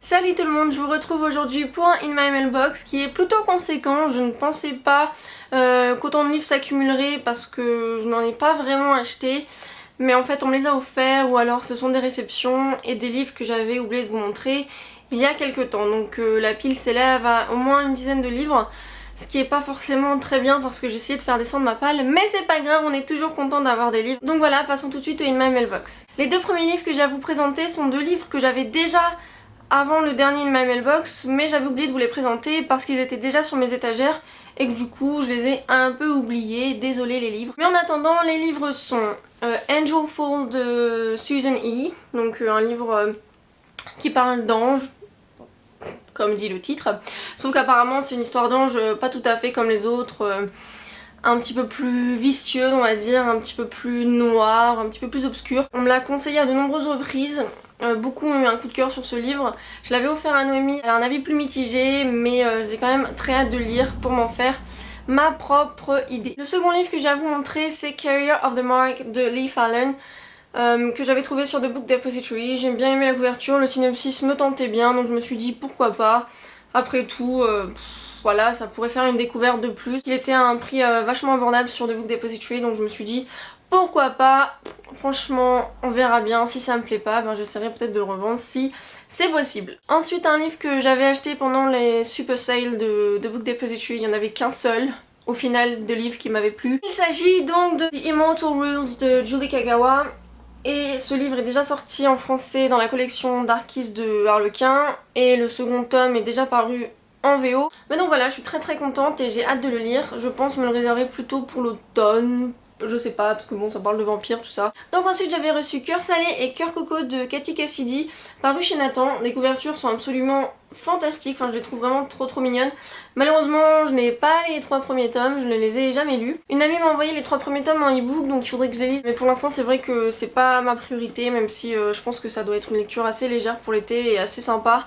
Salut tout le monde, je vous retrouve aujourd'hui pour un In My Mailbox qui est plutôt conséquent. Je ne pensais pas qu'autant de livres s'accumuleraient parce que je n'en ai pas vraiment acheté. Mais en fait on me les a offerts ou alors ce sont des réceptions et des livres que j'avais oublié de vous montrer il y a quelques temps. Donc la pile s'élève à au moins une dizaine de livres. Ce qui est pas forcément très bien parce que j'ai essayé de faire descendre ma palle, mais c'est pas grave, on est toujours content d'avoir des livres. Donc voilà, passons tout de suite au In My Mailbox. Les deux premiers livres que j'ai à vous présenter sont deux livres que j'avais déjà avant le dernier In My Mailbox, mais j'avais oublié de vous les présenter parce qu'ils étaient déjà sur mes étagères et que du coup je les ai un peu oubliés, désolé les livres. Mais en attendant, les livres sont Angel Fall de Susan E, donc un livre qui parle d'anges, comme dit le titre, sauf qu'apparemment c'est une histoire d'ange pas tout à fait comme les autres, un petit peu plus vicieuse on va dire, un petit peu plus noire, un petit peu plus obscure. On me l'a conseillé à de nombreuses reprises, beaucoup ont eu un coup de cœur sur ce livre. Je l'avais offert à Noémie, elle a un avis plus mitigé, mais j'ai quand même très hâte de le lire pour m'en faire ma propre idée. Le second livre que j'ai à vous montrer c'est Carrier of the Mark de Lee Fallon, que j'avais trouvé sur The Book Depository. J'ai bien aimé la couverture, le synopsis me tentait bien, donc je me suis dit pourquoi pas. Après tout, voilà, ça pourrait faire une découverte de plus. Il était à un prix vachement abordable sur The Book Depository, donc je me suis dit pourquoi pas. Franchement, on verra bien. Si ça me plaît pas, ben j'essaierai peut-être de le revendre si c'est possible. Ensuite, un livre que j'avais acheté pendant les super sales de The Book Depository, il n'y en avait qu'un seul au final de livres qui m'avait plu. Il s'agit donc de The Immortal Rules de Julie Kagawa. Et ce livre est déjà sorti en français dans la collection Darkies de Harlequin et le second tome est déjà paru en VO. Mais donc voilà, je suis très contente et j'ai hâte de le lire. Je pense me le réserver plutôt pour l'automne. Je sais pas, parce que bon, ça parle de vampires, tout ça. Donc ensuite j'avais reçu Cœur salé et Cœur coco de Cathy Cassidy, paru chez Nathan. Les couvertures sont absolument fantastiques, enfin je les trouve vraiment trop mignonnes. Malheureusement je n'ai pas les 3 premiers tomes, je ne les ai jamais lus. Une amie m'a envoyé les 3 premiers tomes en e-book, donc il faudrait que je les lise. Mais pour l'instant c'est vrai que c'est pas ma priorité, même si je pense que ça doit être une lecture assez légère pour l'été et assez sympa.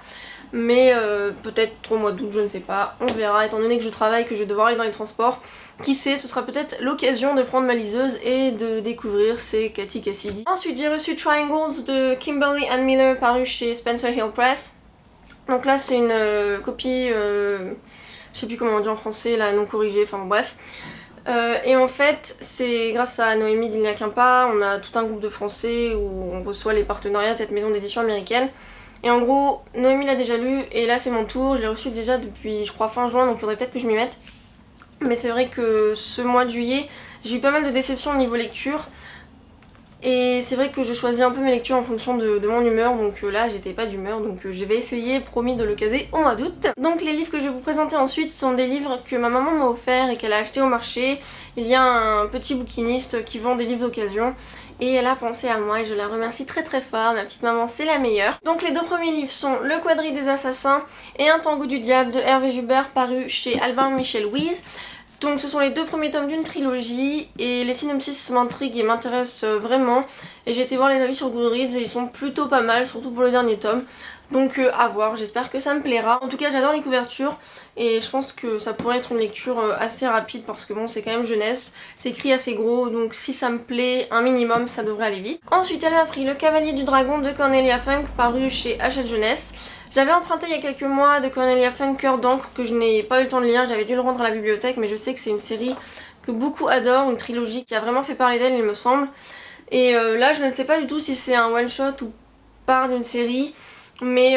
Mais peut-être au mois d'août, je ne sais pas, on verra, étant donné que je travaille, que je vais devoir aller dans les transports. Qui sait, ce sera peut-être l'occasion de prendre ma liseuse et de découvrir ces Cathy Cassidy. Ensuite j'ai reçu Triangles de Kimberly Ann Miller, paru chez Spencer Hill Press. Donc là c'est une copie, je sais plus comment on dit en français, là non corrigée, enfin bon, bref. Et en fait c'est grâce à Noémie d'Il n'y a qu'un pas, on a tout un groupe de français où on reçoit les partenariats de cette maison d'édition américaine. Et en gros, Noémie l'a déjà lu et là c'est mon tour, je l'ai reçu déjà depuis je crois fin juin, donc il faudrait peut-être que je m'y mette. Mais c'est vrai que ce mois de juillet, j'ai eu pas mal de déceptions au niveau lecture. Et c'est vrai que je choisis un peu mes lectures en fonction de mon humeur, donc là j'étais pas d'humeur, donc je vais essayer, promis, de le caser au mois d'août. Donc les livres que je vais vous présenter ensuite sont des livres que ma maman m'a offert et qu'elle a acheté au marché. Il y a un petit bouquiniste qui vend des livres d'occasion et elle a pensé à moi et je la remercie très fort, ma petite maman c'est la meilleure. Donc les deux premiers livres sont Le Quadrille des Assassins et Un Tango du Diable de Hervé Joubert, paru chez Albin Michel Louise. Donc ce sont les deux premiers tomes d'une trilogie et les synopsis m'intriguent et m'intéressent vraiment. Et j'ai été voir les avis sur Goodreads et ils sont plutôt pas mal, surtout pour le dernier tome. Donc à voir, j'espère que ça me plaira. En tout cas j'adore les couvertures et je pense que ça pourrait être une lecture assez rapide parce que bon c'est quand même jeunesse, c'est écrit assez gros donc si ça me plaît un minimum ça devrait aller vite. Ensuite elle m'a pris Le Cavalier du Dragon de Cornelia Funk, paru chez Hachette Jeunesse. J'avais emprunté il y a quelques mois de Cornelia Funk Cœur d'encre que je n'ai pas eu le temps de lire, j'avais dû le rendre à la bibliothèque mais je sais que c'est une série que beaucoup adorent, une trilogie qui a vraiment fait parler d'elle il me semble. Et là je ne sais pas du tout si c'est un one shot ou part d'une série. Mais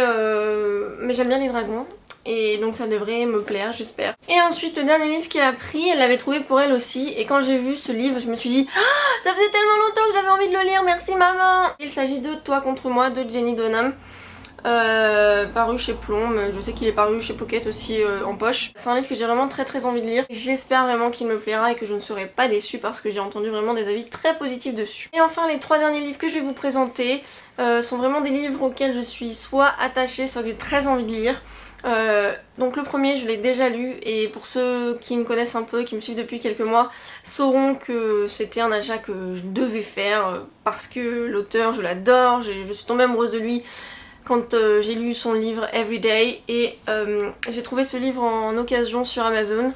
j'aime bien les dragons et donc ça devrait me plaire, j'espère. Et ensuite le dernier livre qu'elle a pris, elle l'avait trouvé pour elle aussi et quand j'ai vu ce livre je me suis dit ah, ça faisait tellement longtemps que j'avais envie de le lire, merci maman. Il s'agit de Toi contre moi de Jenny Donham, paru chez Plomb, je sais qu'il est paru chez Pocket aussi en poche. C'est un livre que j'ai vraiment très envie de lire. J'espère vraiment qu'il me plaira et que je ne serai pas déçue parce que j'ai entendu vraiment des avis très positifs dessus. Et enfin les 3 derniers livres que je vais vous présenter sont vraiment des livres auxquels je suis soit attachée, soit que j'ai très envie de lire. Donc le premier je l'ai déjà lu et pour ceux qui me connaissent un peu, qui me suivent depuis quelques mois, sauront que c'était un achat que je devais faire parce que l'auteur je l'adore, je suis tombée amoureuse de lui quand j'ai lu son livre Everyday et j'ai trouvé ce livre en occasion sur Amazon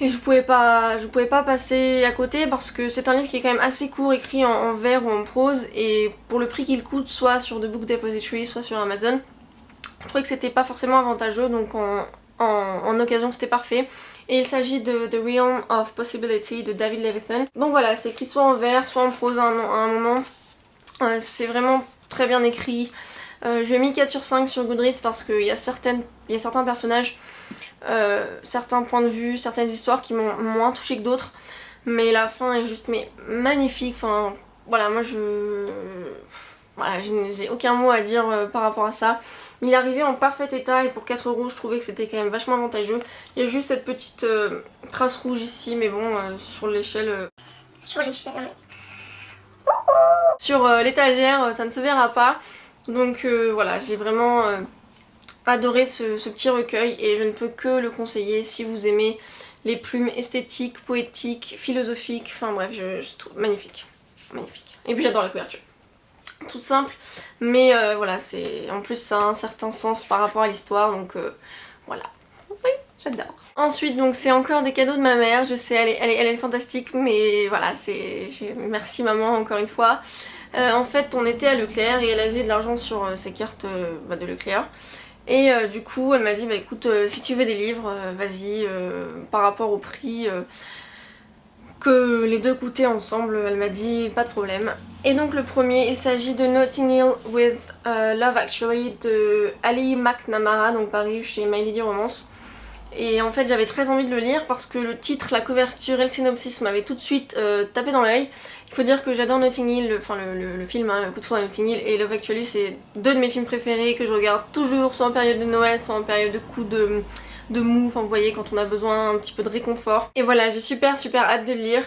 et je pouvais pas passer à côté parce que c'est un livre qui est quand même assez court, écrit en vers ou en prose et pour le prix qu'il coûte soit sur The Book Depository soit sur Amazon, Je trouvais que c'était pas forcément avantageux, donc en occasion c'était parfait. Et il s'agit de The Realm of Possibility de David Levithan. Donc voilà, c'est écrit soit en vers, soit en prose à un moment. C'est vraiment très bien écrit. Je lui ai mis 4 sur 5 sur Goodreads parce qu'il y a certains personnages, certains points de vue, certaines histoires qui m'ont moins touché que d'autres. Mais la fin est juste magnifique. Enfin, voilà, moi voilà, je n'ai aucun mot à dire par rapport à ça. Il est arrivé en parfait état et pour 4 € je trouvais que c'était quand même vachement avantageux. Il y a juste cette petite trace rouge ici, mais bon, sur l'échelle... Sur l'étagère, ça ne se verra pas. Donc voilà, j'ai vraiment adoré ce petit recueil et je ne peux que le conseiller si vous aimez les plumes esthétiques, poétiques, philosophiques, enfin bref, je trouve magnifique. Magnifique. Et puis j'adore la couverture. Tout simple, mais voilà, en plus ça a un certain sens par rapport à l'histoire, donc voilà. Oui, j'adore. Ensuite, donc c'est encore des cadeaux de ma mère, je sais, elle est fantastique, mais voilà, merci maman encore une fois. En fait, on était à Leclerc et elle avait de l'argent sur ses cartes de Leclerc. Et du coup, elle m'a dit, bah écoute, si tu veux des livres, vas-y, par rapport au prix que les deux coûtaient ensemble, elle m'a dit pas de problème. Et donc le premier, il s'agit de Notting Hill with Love Actually de Ali McNamara, donc paru chez My Lady Romance. Et en fait j'avais très envie de le lire parce que le titre, la couverture et le synopsis m'avaient tout de suite tapé dans l'œil. Il faut dire que j'adore Notting Hill, le film, hein, Coup de foudre à Notting Hill, et Love Actually c'est 2 de mes films préférés que je regarde toujours, soit en période de Noël, soit en période de coups de mou, enfin vous voyez, quand on a besoin un petit peu de réconfort. Et voilà, j'ai super hâte de le lire.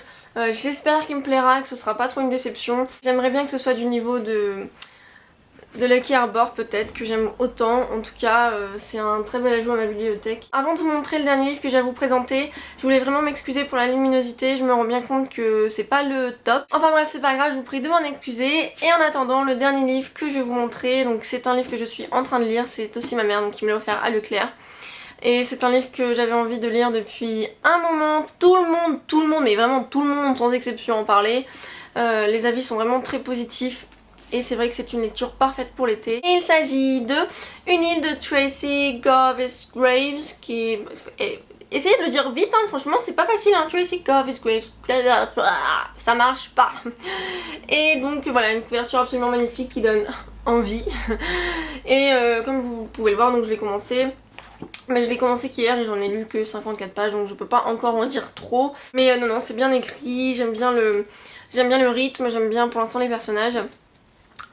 J'espère qu'il me plaira, que ce sera pas trop une déception. J'aimerais bien que ce soit du niveau de Lucky Arbor peut-être, que j'aime autant. En tout cas, c'est un très bel ajout à ma bibliothèque. Avant de vous montrer le dernier livre que j'ai à vous présenter, je voulais vraiment m'excuser pour la luminosité. Je me rends bien compte que c'est pas le top. Enfin bref, c'est pas grave, je vous prie de m'en excuser. Et en attendant, le dernier livre que je vais vous montrer, donc c'est un livre que je suis en train de lire. C'est aussi ma mère donc, qui me l'a offert à Leclerc. Et c'est un livre que j'avais envie de lire depuis un moment. Tout le monde, mais vraiment tout le monde sans exception en parlait. Les avis sont vraiment très positifs. Et c'est vrai que c'est une lecture parfaite pour l'été. Et il s'agit de Une île de Tracy Govis Graves qui est... Essayez de le dire vite, hein, franchement c'est pas facile, hein, Tracy Govis Graves, ça marche pas. Et donc voilà, une couverture absolument magnifique qui donne envie. Et comme vous pouvez le voir, donc je l'ai commencé. Mais je l'ai commencé qu'hier et j'en ai lu que 54 pages, donc je peux pas encore en dire trop. Mais non, c'est bien écrit, j'aime bien le rythme, j'aime bien pour l'instant les personnages.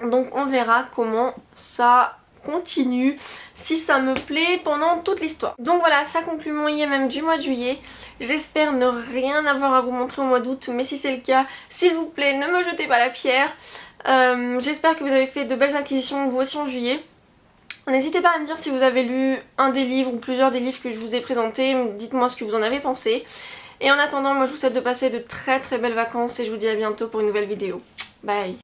Donc on verra comment ça continue, si ça me plaît pendant toute l'histoire. Donc voilà, ça conclut mon IMM du mois de juillet. J'espère ne rien avoir à vous montrer au mois d'août, mais si c'est le cas, s'il vous plaît, ne me jetez pas la pierre. J'espère que vous avez fait de belles acquisitions vous aussi en juillet. N'hésitez pas à me dire si vous avez lu un des livres ou plusieurs des livres que je vous ai présentés, dites-moi ce que vous en avez pensé. Et en attendant, moi je vous souhaite de passer de très belles vacances et je vous dis à bientôt pour une nouvelle vidéo. Bye!